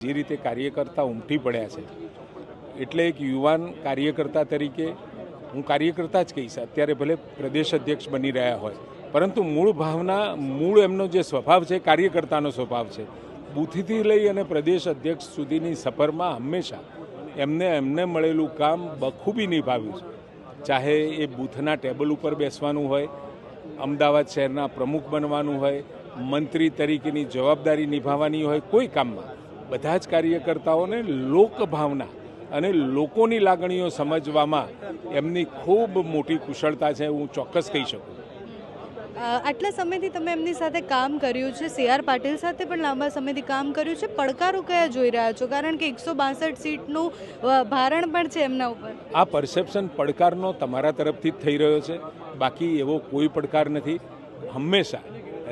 જે રીતે કાર્યકર્તા ઉમટી પડ્યા છે એટલે એક યુવાન કાર્યકર્તા તરીકે હું કાર્યકર્તા જ કહીશ. અત્યારે ભલે પ્રદેશ અધ્યક્ષ બની રહ્યા હોય, પરંતુ મૂળ ભાવના, મૂળ એમનો જે સ્વભાવ છે કાર્યકર્તાનો સ્વભાવ છે. બૂથથી લઈ અને પ્રદેશ અધ્યક્ષ સુધીની સફરમાં હંમેશા એમને મળેલું કામ બખૂબી નિભાવ્યું છે. ચાહે એ બૂથના ટેબલ ઉપર બેસવાનું હોય, અમદાવાદ શહેરના પ્રમુખ બનવાનું હોય, મંત્રી તરીકેની જવાબદારી નિભાવવાની હોય, કોઈ કામમાં બધા જ કાર્યકર્તાઓને લોકભાવના અને લોકોની લાગણીઓ સમજવામાં એમની ખૂબ મોટી કુશળતા છે, હું ચોક્કસ કહી શકું. આટલા સમયથી તમે એમની સાથે કામ કર્યું છે, CR પાટીલ સાથે પણ લાંબા સમયથી કામ કર્યું છે. પડકારો કયા જોઈ રહ્યા છો? કારણ કે 162 સીટનું ભારણ પણ છે એમના ઉપર. આ પરસેપ્શન પડકારનો તમારા તરફથી જ થઈ રહ્યો છે, બાકી એવો કોઈ પડકાર નથી. હંમેશા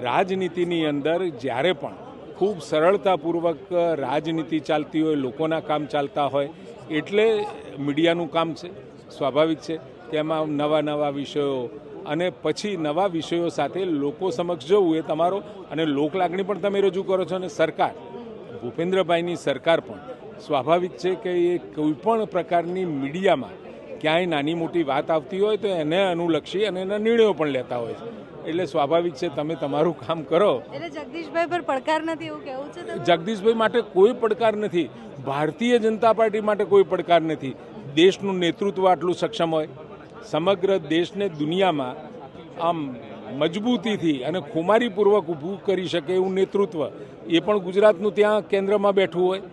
રાજનીતિની અંદર જ્યારે પણ ખૂબ સરળતાપૂર્વક રાજનીતિ ચાલતી હોય, લોકોના કામ ચાલતા હોય, એટલે મીડિયાનું કામ છે. સ્વાભાવિક છે કે એમાં નવા વિષયો અને પછી નવા વિષયો સાથે લોકો સમક્ષ જવું એ તમારો, અને લોકલાગણી પણ તમે રજૂ કરો છો. અને સરકાર, ભૂપેન્દ્રભાઈની સરકાર પણ સ્વાભાવિક છે કે એ કોઈપણ પ્રકારની મીડિયામાં ક્યાંય નાની મોટી વાત આવતી હોય તો એને અનુલક્ષી અને એના નિર્ણયો પણ લેતા હોય છે. એટલે સ્વાભાવિક છે તમે તમારું કામ કરો. એટલે જગદીશભાઈ પર પડકાર નથી એવું કહેવું છે? જગદીશભાઈ માટે કોઈ પડકાર નથી, ભારતીય જનતા પાર્ટી માટે કોઈ પડકાર નથી. દેશનું નેતૃત્વ આટલું સક્ષમ હોય, સમગ્ર દેશને દુનિયામાં આમ મજબૂતીથી અને ખુમારીપૂર્વક ઊભું કરી શકે એવું નેતૃત્વ, એ પણ ગુજરાતનું ત્યાં કેન્દ્રમાં બેઠું હોય.